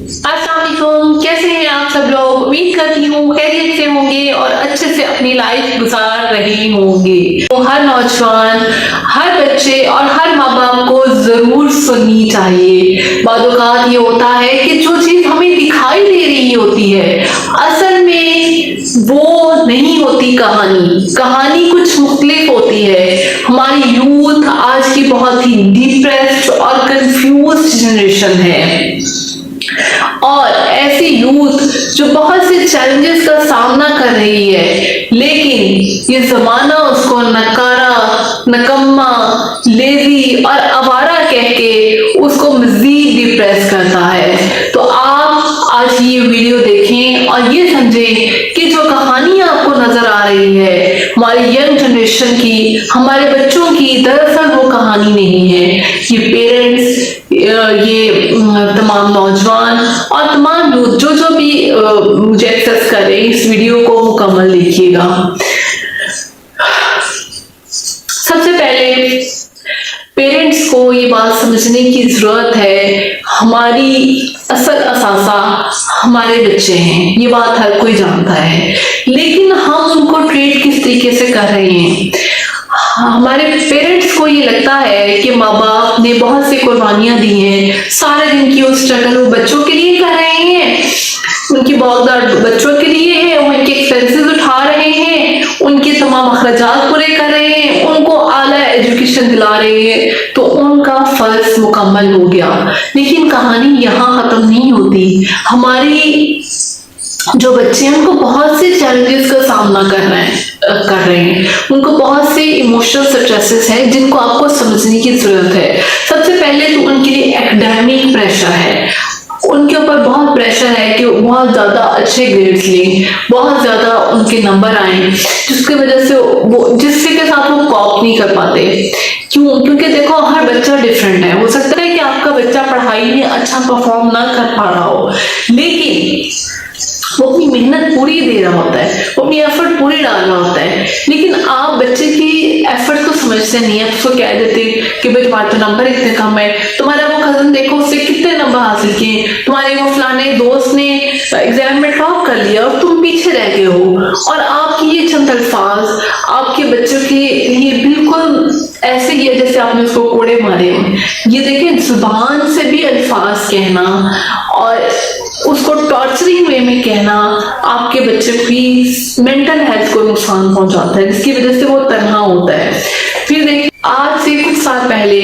अस्सलाम वालेकुम, कैसे हैं आप सब लोग। उम्मीद करती हूँ खैरियत से होंगे और अच्छे से अपनी लाइफ गुजार रहे होंगे। तो हर नौजवान, हर बच्चे और हर माँ बाप को जरूर सुननी चाहिए। बात ये होता है कि जो चीज हमें दिखाई दे रही होती है असल में वो नहीं होती। कहानी कुछ मुख्तलिफ होती है। हमारी यूथ आज की बहुत ही डिप्रेस्ड और कंफ्यूज जनरेशन है और ऐसी यूथ जो बहुत से चैलेंजेस का सामना कर रही है, लेकिन ये जमाना उसको नकारा, नकम्मा, लेजी और आवारा कह के उसको मजीद डिप्रेस करता है। तो आप आज ये वीडियो देखें और ये समझें कि जो कहानी आपको नजर आ रही है हमारी यंग जनरेशन की, हमारे बच्चों की, दरअसल वो कहानी नहीं है। ये पेरेंट्स, ये तमाम नौजवान और तमाम यूथ जो भी मुझे एक्सेस कर रहे हैं, इस वीडियो को मुकम्मल देखिएगा। सबसे पहले पेरेंट्स को ये बात समझने की जरूरत है, हमारी असल असासा हमारे बच्चे हैं। ये बात हर कोई जानता है, लेकिन हम उनको ट्रीट किस तरीके से कर रहे हैं। हमारे पेरेंट्स को ये लगता है कि माँ बाप ने बहुत सी कुर्बानियां दी हैं, सारे दिन की वो स्ट्रगल वो बच्चों के लिए कर रहे हैं, उनकी बहुत बच्चों के लिए है, उनके एक्सपेंसेस उठा रहे हैं, उनके तमाम अखराजात पूरे कर रहे हैं, उनको आला एजुकेशन दिला रहे हैं, तो उनका फर्ज मुकम्मल हो गया। लेकिन कहानी यहाँ खत्म नहीं होती। हमारी जो बच्चे हैं उनको बहुत से चैलेंजेस का सामना कर रहे हैं, उनको बहुत से इमोशनल स्ट्रेसेस हैं जिनको आपको समझने की जरूरत है। सबसे पहले तो उनके लिए एकेडमिक प्रेशर है, उनके ऊपर बहुत प्रेशर है कि बहुत ज्यादा अच्छे ग्रेड्स लें, बहुत ज्यादा उनके नंबर आए, जिसकी वजह से वो जिससे के साथ वो कॉप नहीं कर पाते। क्योंकि देखो हर बच्चा डिफरेंट है। हो सकता है कि आपका बच्चा पढ़ाई में अच्छा परफॉर्म ना कर पा रहा हो, लेकिन वो अपनी मेहनत पूरी दे रहा होता है, वो अपनी एफर्ट पूरी डाल रहा होता है, लेकिन आप बच्चे की एफर्ट को समझते नहीं है। उसको कह देते कि भाई तुम्हारे तो नंबर इतने कम है, तुम्हारा वो कजन देखो उससे कितने नंबर हासिल किए, तुम्हारे वो फलाने दोस्त ने एग्जाम में टॉप कर लिया और तुम पीछे रह गए हो। और आपकी ये चंद अल्फाज आपके बच्चों के लिए बिल्कुल ऐसे ही है जैसे आपने उसको कोड़े मारे हो। ये देखें, जुबान से भी अल्फाज कहना और उसको टॉर्चरिंग वे में कहना आपके बच्चे की मेंटल हेल्थ को नुकसान पहुंचाता है, जिसकी वजह से वो तन्हा होता है। फिर देखिए, आज से कुछ साल पहले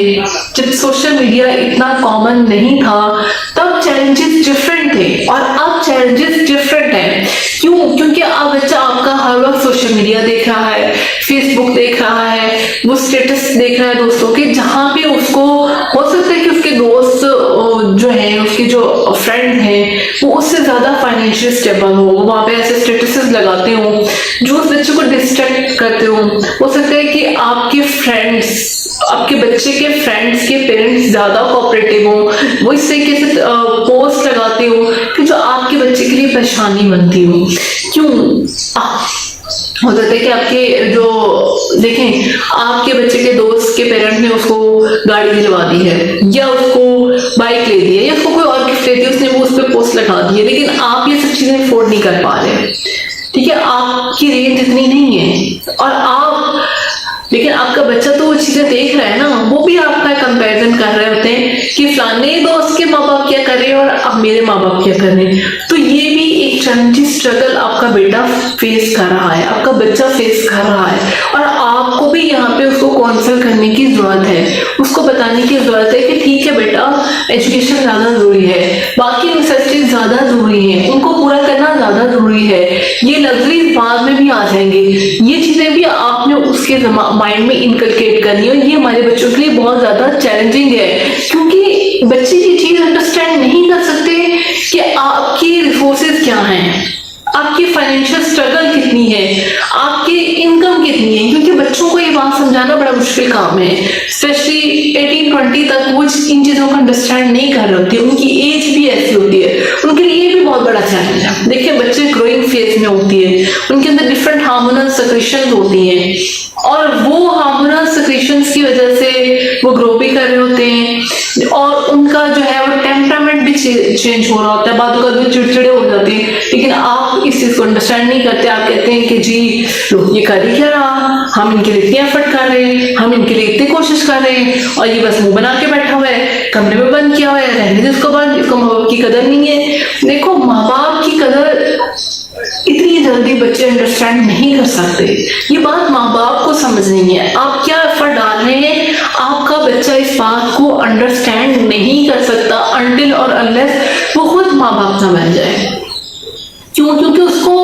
जब सोशल मीडिया इतना कॉमन नहीं था तब चैलेंजेस डिफरेंट थे और अब चैलेंजेस डिफरेंट हैं। क्यों? क्योंकि अब बच्चा आपका हर वक्त सोशल मीडिया देख रहा है, फेसबुक देख रहा है, वो स्टेटस देख रहा है दोस्तों के, जहां पे उसको हो सकता है कि उसके दोस्त जो है, उसके जो फ्रेंड हैं, वो उससे ज्यादा फाइनेंशियल स्टेबल हो, वहां पे ऐसे स्टेटसेस लगाते हो जो उस बच्चे को डिस्ट्रैक्ट करते हो सकता है कि आपके बच्चे के फ्रेंड्स के पेरेंट्स ज्यादा कोऑपरेटिव हो, वो इस तरीके से पोस्ट लगाते हो कि जो आपके बच्चे के लिए परेशानी बनती हो। क्यों? हो सकता है कि आपके जो देखें आपके बच्चे के दोस्त के पेरेंट ने उसको गाड़ी दिलवा दी है या उसको बाइक ले दी है या उसको कोई और गिफ्ट दे दी, उसने वो उस पर पोस्ट लगा दी है, लेकिन आप ये सब चीजें अफोर्ड नहीं कर पा रहे। ठीक है, आपकी रेंज इतनी नहीं है और लेकिन आपका बच्चा तो वो चीजें देख रहा है ना, वो भी आपका कंपैरिजन कर रहे होते हैं कि फलाने दोस्त के माँ बाप क्या कर रहे हैं और अब मेरे माँ बाप क्या कर रहे हैं। तो ये भी एक चैलेंजिंग स्ट्रगल आपका बेटा फेस कर रहा है, आपका बच्चा फेस कर रहा है, और आपको भी यहाँ पे उसको काउंसल करने की जरूरत है, उसको बताने की जरूरत है कि ठीक है बेटा, एजुकेशन ज्यादा जरूरी है, बाकी नेसेसिटीज ज्यादा जरूरी है, उनको पूरा करना ज्यादा जरूरी है, ये लग्जरीज बाद में भी आ जाएंगे, ये चीजें भी आपने उसके माइंड में इनकलकेट करनी है। ये हमारे बच्चों के लिए बहुत ज्यादा चैलेंजिंग है, क्योंकि बच्चे ये चीज अंडरस्टैंड नहीं कर सकते कि आपकी रिसोर्सेज क्या हैं, आपकी फाइनेंशियल स्ट्रगल कितनी है, आपकी इनकम कितनी है, क्योंकि बच्चों को ये बात समझाना बड़ा मुश्किल काम है। स्पेशली 18-20 तक वो इन चीजों को अंडरस्टैंड नहीं कर रहे होते, उनकी एज भी ऐसी होती है, उनके लिए भी बहुत बड़ा चैलेंज है। देखिए, बच्चे ग्रोइंग फेज में होती है, उनके अंदर डिफरेंट हार्मोनल सेक्रेशंस होती हैं और वो हार्मोनल सेक्रेशंस की वजह से वो ग्रो भी कर रहे होते हैं, और उनका जो है वो टेम्परामेंट भी चेंज हो रहा होता है, बातों का भी चिड़चिड़े हो जाते हैं। लेकिन आप इस चीज को अंडरस्टैंड नहीं करते, आप कहते हैं कि जी लोग ये कर ही क्या रहा, हम इनके लिए इतनी एफर्ट कर रहे हैं, हम इनके लिए इतनी कोशिश कर रहे हैं और ये बस मुंह बना के बैठा हुआ है, कमरे में बंद किया हुआ है, रहने दे इसको बंद, इसको माँ बाप की कदर नहीं है। देखो माँ बाप की कदर इतनी जल्दी बच्चे अंडरस्टैंड नहीं कर सकते, ये बात माँ बाप को समझनी है। आप क्या एफर्ट डाल रहे हैं, आपका बच्चा इस बात को अंडरस्टैंड नहीं कर सकता अनटिल और अनलेस वो खुद माँ बाप ना बन जाए। क्यों? क्योंकि उसको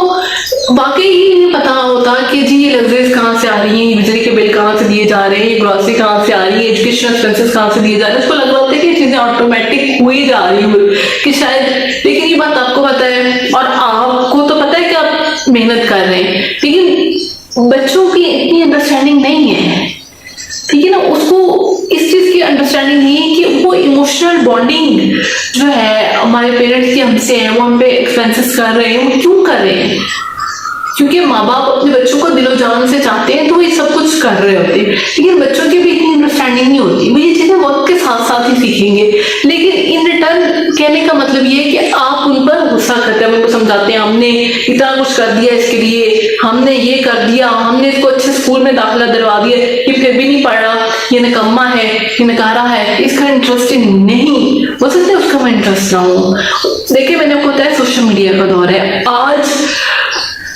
वाकई ही नहीं पता होता कि जी ये लग्जरीज कहाँ से आ रही हैं, बिजली के बिल कहाँ से दिए जा रहे हैं, ग्रोसरी कहाँ से आ रही है, एजुकेशन एक्सपेंसेस कहाँ से दिए जा रहे हैं। उसको लग रहा होता है कि चीजें ऑटोमेटिक हुई जा रही है कि शायद, लेकिन ये बात आपको पता है और आपको तो पता है कि आप मेहनत कर रहे हैं, लेकिन बच्चों की इतनी अंडरस्टैंडिंग नहीं है, ठीक है ना। उसको इस चीज की अंडरस्टैंडिंग नहीं है कि वो इमोशनल बॉन्डिंग जो है हमारे पेरेंट्स की हमसे है, वो हम पे एक्सपेंसेस कर रहे हैं, वो क्यों कर रहे हैं? क्योंकि माँ बाप अपने बच्चों को दिलो जान से चाहते हैं तो ये सब कुछ कर रहे होते हैं, लेकिन बच्चों की भी इतनी अंडरस्टैंडिंग नहीं होती। वो ये चीजें वक्त के साथ साथ ही सीखेंगे, लेकिन इन रिटर्न कहने का मतलब ये है कि आप उन पर गुस्सा करते हैं, उनको समझाते हैं हमने इतना कुछ कर दिया इसके लिए, हमने ये कर दिया, हमने इसको अच्छे स्कूल में दाखिला दिलवा दिया, ये फिर भी नहीं पढ़ रहा, ये निकम्मा है, ये नकारा है, इसका इंटरेस्ट नहीं हो सकता है, उसका मैं इंटरेस्ट ना हो। देखिए मैंने आपको बताया सोशल मीडिया का दौर है, आज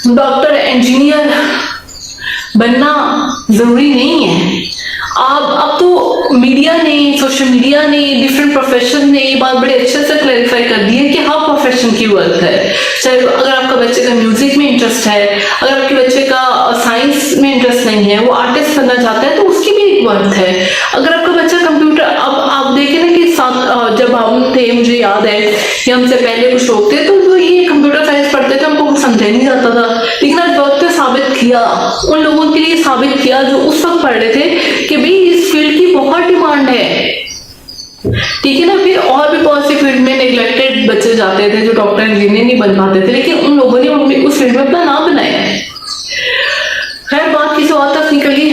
डॉक्टर इंजीनियर बनना जरूरी नहीं है। अब तो मीडिया ने, सोशल मीडिया ने, डिफरेंट प्रोफेशन ने ये बात बड़े अच्छे से क्लैरिफाई कर दी है कि हर प्रोफेशन की वर्थ है। चाहे अगर आपका बच्चे का म्यूजिक में इंटरेस्ट है, अगर आपके बच्चे का साइंस में इंटरेस्ट नहीं है, वो आर्टिस्ट बनना चाहता है तो उसकी भी एक वर्थ है। अगर आपका बच्चा कंप्यूटर, अब आप देखें ना कि जब हम थे, मुझे याद है कि हमसे पहले कुछ लोग थे तो जो ये कंप्यूटर साइंस पढ़ते थे हमको कुछ समझा नहीं जाता था, लेकिन आज वक्त पे साबित किया, उन लोगों के लिए साबित किया जो उस वक्त पढ़ रहे थे कि भाई इस फील्ड की बहुत डिमांड है, ठीक है ना। फिर और भी बहुत सी फील्ड में नेग्लेक्टेड बच्चे जाते थे जो डॉक्टर इंजीनियर नहीं बन पाते थे, लेकिन उन लोगों ने उस फील्ड में अपना नाम बनाया है। खैर बात किसी और तक निकल गई।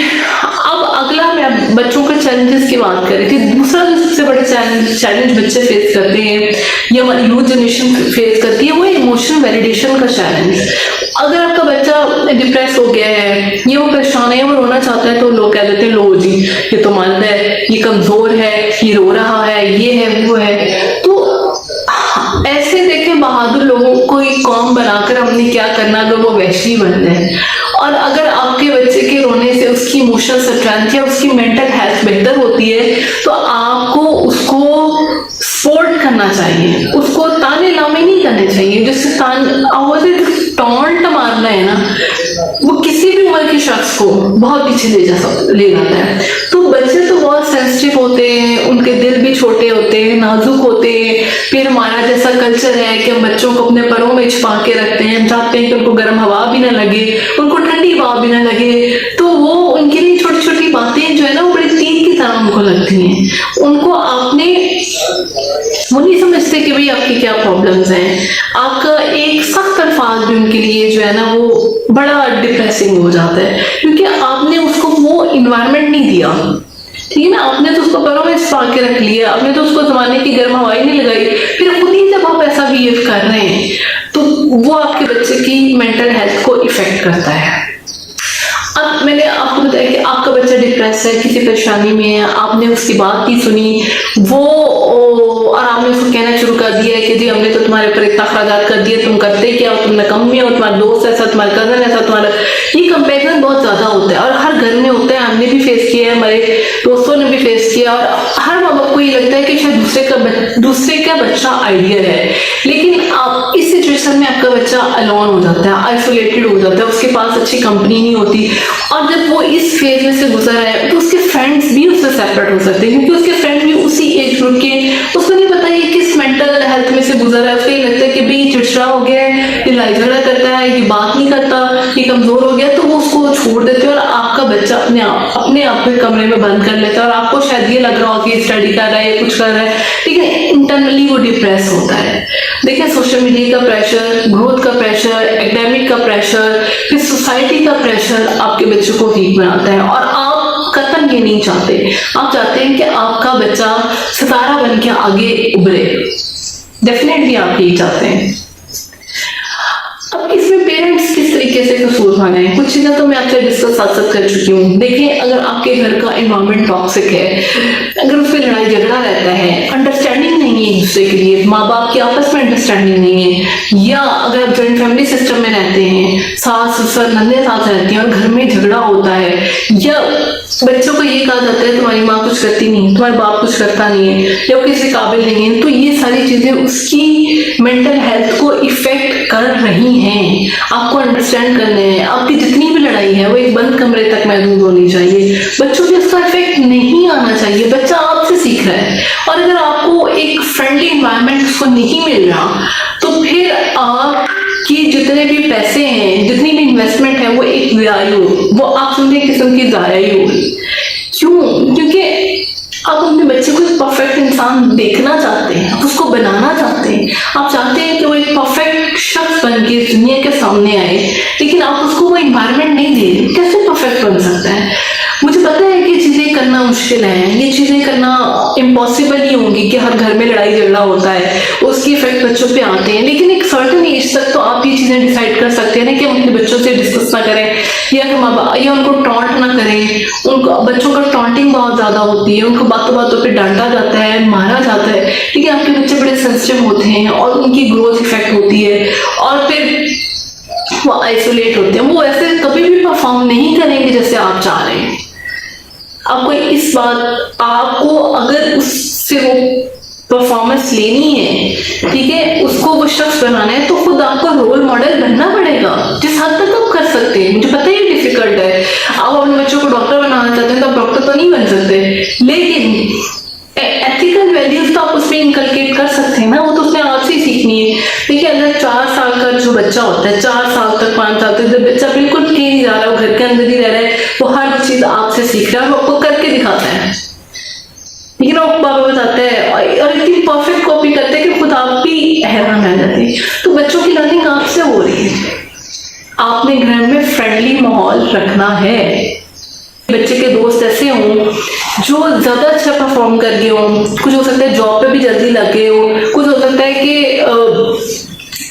अब अगला मैं बच्चों के चैलेंजेस की बात कर रही थी। दूसरा जो सबसे बड़े चैलेंज बच्चे फेस करते हैं या हमारी यूथ जनरेशन फेस करती है वो इमोशनल वैलिडेशन का चैलेंज। अगर आपका बच्चा डिप्रेस हो गया है, ये वो परेशान है, वो रोना चाहता है तो लोग कह देते हैं लो जी ये तो मर्द है, ये कमजोर है, ये रो रहा है, ये है वो है। तो ऐसे देखें बहादुर लोगों को एक कौम बनाकर हमने क्या करना अगर वो वैशी बन जाए। और अगर आपके बच्चे के रोने से उसकी इमोशनल स्ट्रेंथ या उसकी मेंटल हेल्थ बेहतर होती है तो आपको उसको सपोर्ट करना चाहिए, उसको ताने लामे नहीं करने चाहिए। जिससे टॉन्ट मारना है ना वो किसी भी उम्र के शख्स को बहुत पीछे ले जाता है। तो बच्चे तो बहुत सेंसिटिव होते हैं, उनके दिल भी छोटे होते हैं, नाजुक होते हैं। फिर हमारा जैसा कल्चर है कि हम बच्चों को अपने परों में छिपा के रखते हैं, हम चाहते हैं कि उनको गर्म हवा भी ना लगे, उनको ठंडी हवा भी ना लगे, तो वो उनके लिए छोटी छोटी बातें जो है ना वो बड़ी तीर की तरह उनको लगती हैं। उनको आपने वो नहीं समझते कि भाई आपकी क्या प्रॉब्लम्स हैं। आपका एक सख्त अल्फाज भी उनके लिए जो है ना वो बड़ा डिप्रेसिंग हो जाता है, क्योंकि आपने उसको वो इन्वायरमेंट नहीं दिया, ठीक है ना। आपने तो उसको परों में छिपा के रख लिया, आपने तो उसको जमाने की गर्म हवाई नहीं लगाई। फिर खुद ही जब आप ऐसा बिहेव कर रहे हैं तो वो आपके बच्चे की मेंटल हेल्थ को इफेक्ट करता है। अब मैंने आपको बताया कि आपका बच्चा डिप्रेस है, किसी परेशानी में है, आपने उसकी बात नहीं सुनी, वो और आपने उसको कहना शुरू कर दिया है कि जी हमने तो तुम्हारे ऊपर इतना अखराजात कर दिए, तुम करते क्या हो, तुम नकम्मे हो, तुम्हारा दोस्त ऐसा, तुम्हारा कजन ऐसा, तुम्हारा ये कंपैरिजन बहुत ज्यादा होता है और हर घर में होता है। हमने भी फेस किया है, हमारे दोस्तों ने भी फेस किया और हर माँ बाप को ये लगता है कि शायद दूसरे का बच्चा आइडियल है, लेकिन आप इस सिचुएशन में आपका बच्चा अलोन हो जाता है, आइसोलेटेड हो जाता है, उसके पास अच्छी कंपनी नहीं होती। और जब वो इस फेज में से गुजर रहा है तो उसके फ्रेंड्स भी उससे सेपरेट हो सकते हैं, क्योंकि उसके फ्रेंड भी उसी एज ग्रुप के, उसको नहीं पता ये किस मेंटल हेल्थ में से गुजर रहा है। उसको ये लगता है कि भाई चिड़चिड़ा हो गया है, ये लड़ाई झगड़ा करता है, ये बात नहीं करता, ये कमजोर हो गया, तो वो उसको छोड़ देते हैं और आपका बच्चा अपने आप में कमरे में बंद कर लेता है। और आपको शायद ये लग रहा हो कि स्टडी कर रहा है, कुछ कर रहा है, लेकिन इंटरनली वो डिप्रेस होता है। देखिए सोशल मीडिया का प्रेशर, ग्रोथ का प्रेशर, एकेडमिक का प्रेशर, फिर सोसाइटी का प्रेशर आपके बच्चों को वीक बनाता है और आप कतई ये नहीं चाहते। आप चाहते हैं कि आपका बच्चा सितारा बन के आगे उभरे। डेफिनेटली आप यही चाहते हैं। अब इसमें पेरेंट्स किस तरीके से कसूर हैं, कुछ चीजें तो मैं आपसे डिस्कस साथ साथ कर चुकी हूँ। देखिए, अगर आपके घर का एनवायरनमेंट टॉक्सिक है, अगर उसमें लड़ाई झगड़ा रहता है, अंडरस्टैंडिंग नहीं है एक दूसरे के लिए, माँ बाप की आपस में अंडरस्टैंडिंग नहीं है, या अगर आप जॉइंट फैमिली सिस्टम में रहते हैं, सास ससुर नंदे साथ रहती हैं और घर में झगड़ा होता है, या बच्चों को ये कहा जाता है तुम्हारी माँ कुछ करती नहीं, तुम्हारा बाप कुछ करता नहीं है, या वो किसी काबिल नहीं है, तो ये सारी चीजें उसकी मेंटल हेल्थ को इफेक्ट कर रही हैं। आपको अंडरस्टैंड करने हैं। आपकी जितनी भी लड़ाई है वो एक बंद कमरे तक महदूद होनी चाहिए। बच्चों पे इसका इफेक्ट नहीं आना चाहिए। बच्चा आपसे सीख रहा है, और अगर आपको एक फ्रेंडली एनवायरनमेंट उसको नहीं मिल रहा, तो फिर आपकी जितने भी पैसे हैं, जितनी भी इन्वेस्टमेंट है, वो एक ज़ाया वो आप समझे किस्म की ज़ाया ही होगी। क्यों? क्योंकि आप अपने बच्चे को एक परफेक्ट इंसान देखना चाहते हैं, आप उसको बनाना चाहते हैं, आप चाहते हैं कि वो एक परफेक्ट शख्स बन के इस दुनिया के सामने आए, लेकिन आप उसको वो एनवायरनमेंट नहीं दे रहे। कैसे परफेक्ट बन सकता है? मुझे पता है कि चीजें करना मुश्किल है, ये चीजें करना इम्पॉसिबल ही होंगी कि हर घर में लड़ाई झगड़ा होता है, उसकी इफेक्ट बच्चों पे आते हैं, लेकिन एक सर्टेन एज तक तो आप ये चीजें डिसाइड कर सकते हैं ना कि हम अपने बच्चों से डिस्कस ना करें, या उनको टॉन्ट ना करें। उनको बच्चों का टॉन्टिंग बहुत ज्यादा होती है, उनको बातों बातों पे डांटा जाता है, मारा जाता है, क्योंकि आपके बच्चे बड़े सेंसिटिव होते हैं और उनकी ग्रोथ इफेक्ट होती है, और फिर वो आइसोलेट होते हैं। वो ऐसे कभी भी परफॉर्म नहीं करेंगे जैसे आप चाह रहे हैं। आपको इस बात, आपको अगर उससे वो परफॉर्मेंस लेनी है, ठीक है, उसको वो शख्स बनाना है, तो खुद आपको रोल मॉडल बनना पड़ेगा। जिस हद तक आप कर सकते हैं, मुझे पता है डिफिकल्ट है, आप अपने बच्चों को डॉक्टर बनाना चाहते हैं तो आप डॉक्टर तो नहीं बन सकते, लेकिन एथिकल वैल्यूज तो आप उसमें इनकलकेट कर सकते हैं ना, वो तो उसने आपसे ही सीखनी है। देखिए, अगर 4 साल का जो बच्चा होता है, 4 साल तक 5 साल तक, जब बच्चा बिल्कुल कहीं नहीं जा रहा, वो घर के अंदर ही रह रहा है, वो हर चीज आपसे सीख रहा है, वो आपको करके दिखाता है, लेकिन वो बाबा बताते हैं और इतनी परफेक्ट कॉपी करते हैं कि खुद आप भी हैरान रह जाते हैं। तो बच्चों की लर्निंग आपसे हो रही है। आपने घर में फ्रेंडली माहौल रखना है। बच्चे के दोस्त ऐसे हों जो ज्यादा अच्छा परफॉर्म कर गए हों, कुछ हो सकता है जॉब पे भी जल्दी लग गए हो, कुछ हो सकता है कि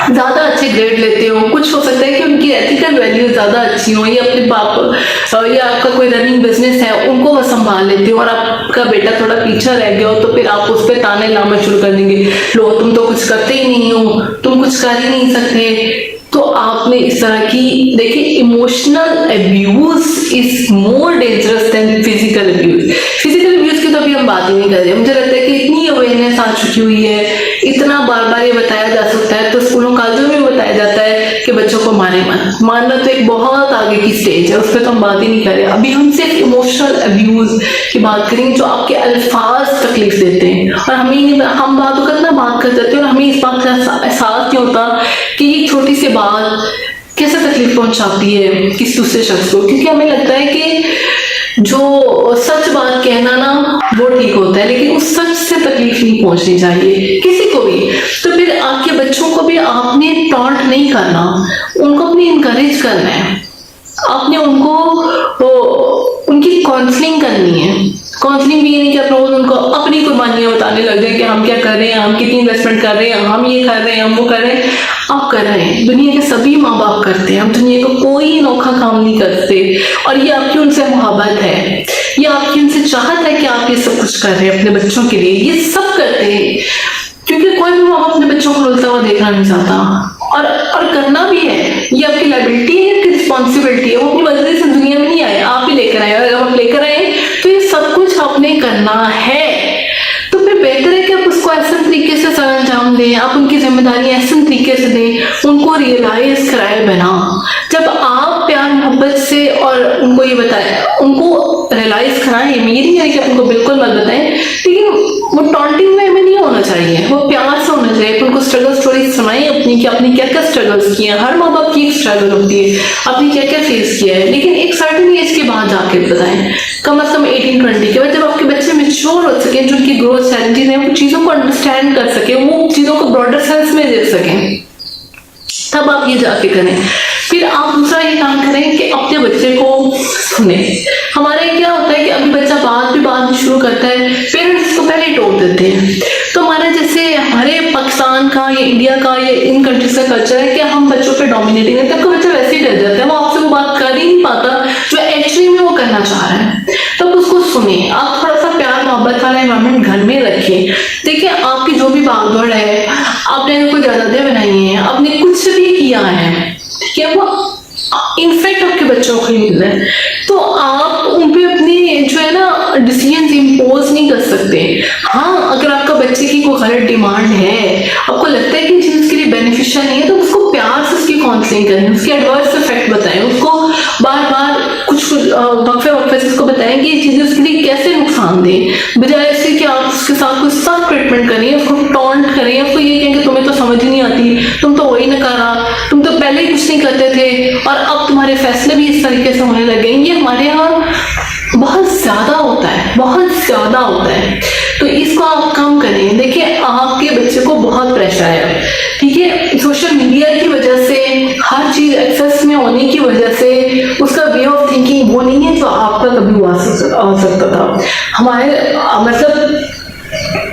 ज्यादा अच्छे ग्रेड लेते हो, कुछ हो सकता है कि उनकी एथिकल वैल्यू ज्यादा अच्छी हो, या अपने बाप या आपका कोई रनिंग बिजनेस है उनको वो संभाल लेते हो, और आपका बेटा थोड़ा पीछे रह गया हो, तो फिर आप उस पर ताने लाना शुरू कर देंगे, लो तुम तो कुछ करते ही नहीं हो, तुम कुछ कर ही नहीं सकते। तो आपने इस तरह की, देखिए, emotional abuse is more dangerous than physical abuse. Physical abuse की तो अभी हम बात ही नहीं कर रहे। मुझे लगता है कि इतनी अवेयरनेस आ चुकी हुई है, इतना बार बार ये बताया जा सकता है, तो स्कूलों कॉलेजों में बताया जाता है कि बच्चों को मारे मत। मारना तो एक बहुत आगे की स्टेज है, उस पर तो हम बात ही नहीं कर रहे। अभी हम सिर्फ इमोशनल अब्यूज की बात करेंगे, जो आपके अल्फाज तकलीफ देते हैं, और हम बातों का इतना बात कर जाते हैं और हमें इस बात का एहसास नहीं होता कि ये छोटी सी बात कैसे तकलीफ पहुंचाती है किसी दूसरे शख्स को। क्योंकि हमें लगता है कि जो सच बात कहना ना वो ठीक होता है, लेकिन उस सच से तकलीफ नहीं पहुंचनी चाहिए किसी को भी। तो फिर आपके बच्चों को भी आपने टॉन्ट नहीं करना, उनको अपनी इनकरेज करना है, आपने उनको उनकी काउंसलिंग करनी है। काउंसलिंग भी ये नहीं कि आप रोज उनको अपनी कुर्बानियां बताने लग गए कि हम क्या कर रहे हैं, हम कितनी इन्वेस्टमेंट कर रहे हैं, हम ये कर रहे हैं, हम वो कर रहे हैं। आप कर रहे हैं, दुनिया के सभी माँ बाप करते हैं, हम दुनिया को कोई अनोखा काम नहीं करते, और ये आपकी उनसे मोहब्बत है, ये आपकी उनसे चाहत है कि आप ये सब कुछ कर रहे हैं अपने बच्चों के लिए। ये सब करते हैं क्योंकि कोई भी माँ बाप अपने बच्चों को रुलता हुआ देखना नहीं चाहता, और करना भी है। ये आपकी लाइबिलिटी है, आपकी रिस्पॉन्सिबिलिटी है। वो अपनी मर्जी से दुनिया में नहीं आए, आप ही लेकर आए, और अगर आप लेकर आए तो ये सब कुछ आपने करना है। तो फिर बेहतर है कि आप उसको ऐसे तरीके से सर अंजाम दें, आप उनकी जिम्मेदारी ऐसे तरीके से दें, उनको रियलाइज कराए बिना। जब आप प्यार मोहब्बत से और उनको ये बताएं, उनको रियलाइज कराएं, ये नहीं है कि आप उनको बिल्कुल मत बताएं, लेकिन वो टॉन्टिंग वे में नहीं होना चाहिए, वो प्यार से होना चाहिए। उनको स्ट्रगल स्टोरी सुनाएं अपनी, कि आपने क्या क्या स्ट्रगल्स किए हैं। हर माँ बाप की एक स्ट्रगल होती है, आपने क्या क्या फेस किया है, लेकिन एक सर्टेन एज के बाद जाके बताएं, कम से कम 18-20 के बाद, जब आपके बच्चे मैच्योर हो सके, जो उनकी ग्रोथ चैलेंजेस हैं, वो चीजों को अंडरस्टैंड कर सके, वो चीजों को ब्रॉडर सेंस में देख सकें, तब आप ये जाके करें। फिर आप दूसरा ये काम करें कि अपने बच्चे को सुने। हमारे क्या होता है कि अभी बच्चा बात शुरू करता है, पेरेंट्स इसको पहले ही टोक देते हैं। तो हमारे जैसे हमारे पाकिस्तान का या इंडिया का या इन कंट्रीज का कल्चर है कि हम बच्चों पे डोमिनेटिंग है, तब तो बच्चा वैसे ही डर जाता है, वो आपसे वो बात कर ही नहीं पाता जो एक्चुअली में वो करना चाह रहा है। तो उसको सुनिए, आप थोड़ा सा प्यार मोहब्बत वाला एनवायरनमेंट घर में रखिए। देखिए आपकी जो भी भागदौड़ है, आपने कोई ज्यादा बनाई है, आपने कुछ भी किया है, क्या वो इनफेक्ट आपके बच्चों को ही मिल रहा है, तो आप उन पे अपनी जो है ना डिसीजन इम्पोज नहीं कर सकते। हाँ, अगर आपका बच्चे की कोई गलत डिमांड है, आपको लगता है कि चीज उसके लिए बेनिफिशियल नहीं है, तो उसको प्यार से उसकी काउंसलिंग करें, उसके एडवर्स इफेक्ट बताएं, उसको बार बार कुछ वक्फे से उसको बताएं कि ये चीजें उसके लिए कैसे नुकसान दें, बजाय इससे कि आप उसके साथ कुछ सख्त ट्रीटमेंट करें, उसको टॉन्ट करें, उसको ये कहें कि तुम्हें तो समझ ही नहीं आती, तुम तो वही ना करा, तुम तो पहले ही कुछ नहीं करते थे और अब तुम्हारे फैसले भी इस तरीके से होने लगे। ये हमारे यहाँ बहुत ज्यादा होता है, बहुत ज्यादा होता है। तो इसको आप कम करें। देखिए आपके बच्चे को बहुत प्रेशर है, ठीक है, सोशल मीडिया की वजह से, हर चीज एक्सेस में होने की वजह से उसका वे ऑफ थिंकिंग वो नहीं है जो आपका कभी हुआ सकता था। हमारे मतलब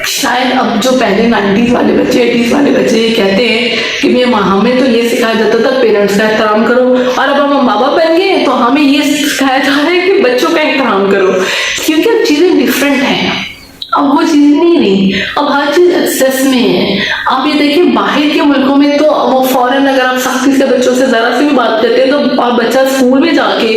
शायद अब जो पहले 90s वाले बच्चे 80s वाले बच्चे ये कहते हैं कि भैया हमें तो ये सिखाया जाता था पेरेंट्स का एहतराम करो, और अब हम माँ बाप बन गए तो हमें ये सिखाया जा रहा है कि बच्चों का एहतराम करो, क्योंकि अब चीजें डिफरेंट हैं। अब वो चीज नहीं रही, अब हर चीज एक्सेस में है। आप ये देखिए बाहर के मुल्कों में तो वो फौरन अगर आप सख्ती से बच्चों से जरा सी भी बात करते हैं तो आप बच्चा स्कूल में जाके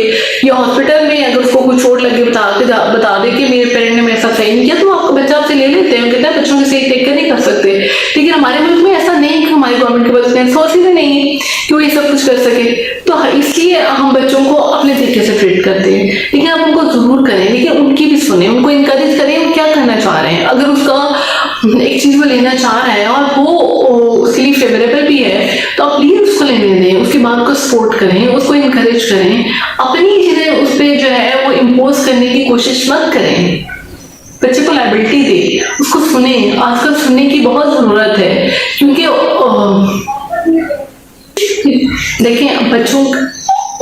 या हॉस्पिटल में अगर उसको कुछ चोट लगे बता दे कि मेरे पेरेंट ने मेरे साथ सही नहीं किया, तो आपका बच्चा आपसे ले लेते हैं, कहते हैं बच्चों की सही टेक नहीं कर सकते। लेकिन हमारे मुल्क में ऐसा नहीं कि हमारी गवर्नमेंट के पास इतने रिसोर्सेज नहीं है कि वो ये सब कुछ कर सके, तो इसलिए हम बच्चों को अपने तरीके से ट्रीट करते हैं। लेकिन आप उनको जरूर करें, लेकिन उनकी भी सुने, उनको इंकरेज करें वो क्या करना चाह रहे हैं। अगर उसका एक चीज वो लेना चाह रहा है और वो उसके लिए फेवरेबल भी है, तो आप प्लीज उसको लेने दें, उसकी बात को सपोर्ट करें, उसको इंकरेज करें। अपनी चीजें उस पर जो है वो इम्पोज करने की कोशिश मत करें। बच्चे को लाइबिलिटी दे, उसको सुने। आजकल सुनने की बहुत जरूरत है, क्योंकि देखें बच्चों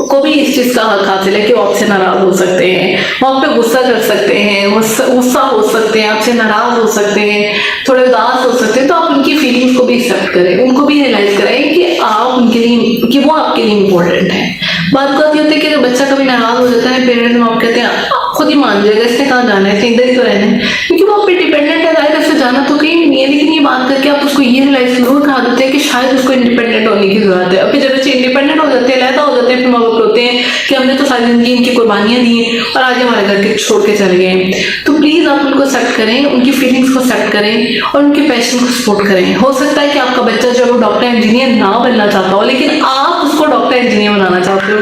को भी इस चीज का हक हासिल है कि वो आपसे नाराज हो सकते हैं, वो आप पे गुस्सा कर सकते हैं, गुस्सा हो सकते हैं, आपसे नाराज हो सकते हैं, थोड़े उदास हो सकते हैं। तो आप उनकी फीलिंग्स को भी एक्सेप्ट करें, उनको भी रियलाइज कराएं कि आप उनके लिए, कि वो आपके लिए इम्पोर्टेंट है। बात होती है कि अगर बच्चा कभी नाराज हो जाता है, पेरेंट्स माँ कहते हैं खुद ही मान जाएगा, इसने कहाँ जाना है, इसने इधर ही तो रहना है, क्योंकि वो आप पे डिपेंडेंट है, जाहिर है जाना तो कहीं नहीं है। लेकिन ये बात करके आप उसको ये रियलाइज जरूर करा देते हैं कि शायद उसको इंडिपेंडेंट होने की जरूरत है। अब जब बच्चे इंडिपेंडेंट हो जाते हैं, लहदा हो जाते हैं, फिर माँ बाप होते हैं कि हमने तो सारी जिंदगी इनकी कुर्बानियां दी हैं और आज हमारे घर के छोड़ के चले गए। तो प्लीज आप उनको एक्सेप्ट करें, उनकी फीलिंग्स को एक्सेप्ट करें और उनके पैशन को सपोर्ट करें। हो सकता है कि आपका बच्चा जो डॉक्टर इंजीनियर ना बनना चाहता हो, लेकिन आप उसको डॉक्टर इंजीनियर बनाना चाहते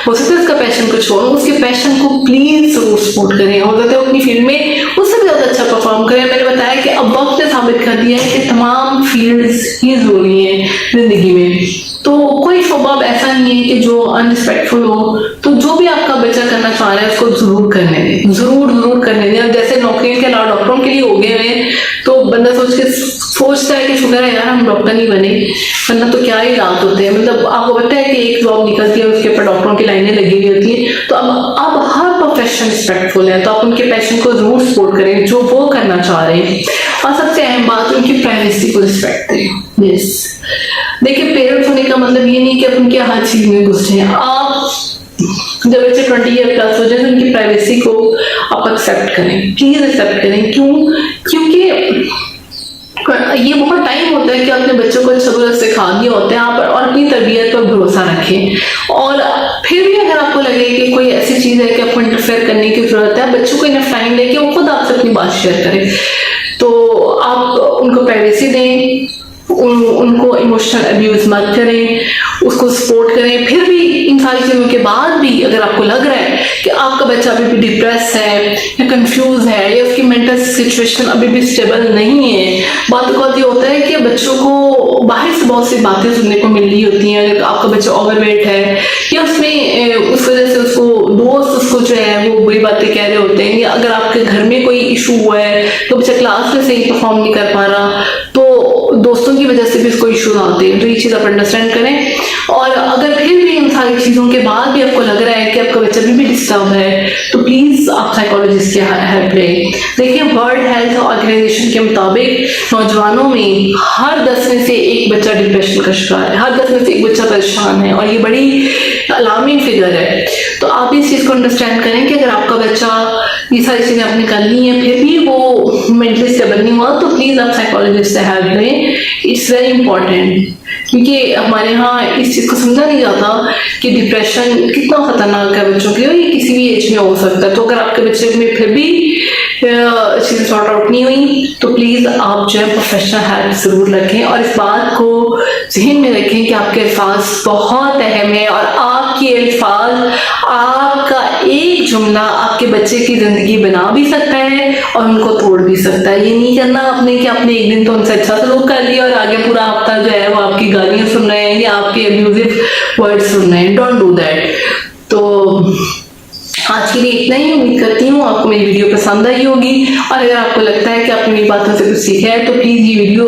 हो सकता है उसका पैशन कुछ हो, उसके पैशन को प्लीज जरूर सपोर्ट करें। हो सकता है अपनी फील्ड में उससे भी ज्यादा अच्छा परफॉर्म करें। मैंने बताया कि अब वक्त ने साबित कर दिया है कि तमाम फील्ड्स ही जरूरी है जिंदगी में, तो कोई शोबा ऐसा नहीं है कि जो अनरिस्पेक्टफुल हो। तो जो भी आपका बच्चा करना चाह रहा है उसको जरूर करने दें, जरूर करने दें। जैसे नौकरियों के अलावा डॉक्टरों के लिए हो गए हैं, तो बंदा सोचता है कि शुक्र है यार हम डॉक्टर नहीं बने, वरना तो क्या ही रात होते हैं। मतलब आपको पता है कि एक जॉब निकलती है, उसके ऊपर डॉक्टरों की लाइनें लगी हुई होती है। तो अब हर प्रोफेशन रिस्पेक्टफुल है, तो आप उनके पैशन को जरूर सपोर्ट करें जो वो करना चाह रहे हैं। और सबसे अहम बात, उनकी प्राइवेसी को रिस्पेक्ट दें। यस, देखिए पेरेंट्स होने का मतलब ये नहीं कि आप उनके हर चीज में घुस जाएं। आप जब बच्चे 20 ईयर प्लस हो जाए तो उनकी प्राइवेसी को आप एक्सेप्ट करें, प्लीज एक्सेप्ट करें। क्यों? क्योंकि ये बहुत टाइम होता है कि अपने बच्चों को अच्छा बुरा सिखा दिया होता है आप, और अपनी तरबियत पर भरोसा रखें। और फिर भी अगर आपको लगे कि कोई ऐसी चीज है कि आपको इंटरफेयर करने की जरूरत है, बच्चों को इनफ टाइम दें कि वो खुद आपसे अपनी बात शेयर करें, तो आप उनको प्राइवेसी दें, उनको इमोशनल अब्यूज मत करें, उसको सपोर्ट करें। फिर भी इन सारी चीजों के बाद भी अगर आपको लग रहा है कि आपका बच्चा अभी भी डिप्रेस है या कंफ्यूज है या उसकी मेंटल सिचुएशन अभी भी स्टेबल नहीं है, बात ये होता है कि बच्चों को बाहर से बहुत सी बातें सुनने को मिल रही होती हैं। अगर आपका बच्चा ओवरवेट है या उसमें उस वजह से उसको दोस्त उसको जो है वो बुरी बातें कह रहे होते हैं, या अगर आपके घर में कोई इशू हुआ है तो बच्चा क्लास में सही परफॉर्म नहीं कर पा रहा, तो दोस्तों की वजह से भी इसको इशू आते हैं। तो ये चीज आप अंडरस्टैंड करें। और अगर फिर भी इन सारी चीजों के बाद भी आपको लग रहा है कि आपका बच्चा भी डिस्टर्ब है, तो प्लीज आप साइकोलॉजिस्ट की हेल्प लें। देखिए, वर्ल्ड हेल्थ ऑर्गेनाइजेशन के मुताबिक नौजवानों में हर 10 में से एक बच्चा डिप्रेशन का शिकार है, हर 10 में से एक बच्चा परेशान है, और ये बड़ी अलार्मिंग फिगर है। तो आप इस चीज को अंडरस्टैंड करें कि अगर आपका बच्चा ये सारी चीजें आपने कर ली हैं फिर भी वो मेंटली स्टेबल नहीं हुआ, तो प्लीज आप साइकोलॉजिस्ट से हेल्प लें। इट्स वेरी इंपॉर्टेंट, क्योंकि हमारे यहाँ इस चीज को समझा नहीं जाता कि डिप्रेशन कितना खतरनाक है बच्चों के लिए, ये किसी भी एज में हो सकता है। तो अगर आपके बच्चे में फिर भी चीजें सॉर्ट आउट नहीं हुई, तो प्लीज आप जो है प्रोफेशनल हेल्प जरूर रखें, और इस बात को जहन में रखें कि आपके अल्फाज बहुत अहम है, और आपके अल्फाज, आपका एक जुमला आपके बच्चे की जिंदगी बना भी सकता है और उनको तोड़ भी सकता है। ये नहीं करना आपने कि आपने एक दिन तो उनसे अच्छा सलूक कर लिया और आगे पूरा हफ्ता जो है वो आपकी गालियां सुन रहे हैं या आपके अब्यूजिव वर्ड सुन रहे हैं। Don't do that. तो आज के लिए इतना ही। उम्मीद करती हूँ आपको मेरी वीडियो पसंद आई होगी, और अगर आपको लगता है कि आपने मेरी बातों से कुछ सीखा है तो प्लीज ये वीडियो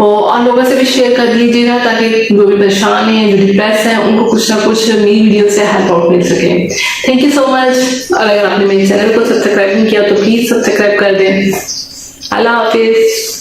और लोगों से भी शेयर कर दीजिएगा, ताकि जो भी परेशान हैं, जो डिप्रेस हैं, उनको कुछ ना कुछ मेरी वीडियो से हेल्प आउट मिल सके। Thank you so much. और अगर आपने मेरे चैनल को सब्सक्राइब नहीं किया तो प्लीज सब्सक्राइब कर दें। अल्लाह हाफिज।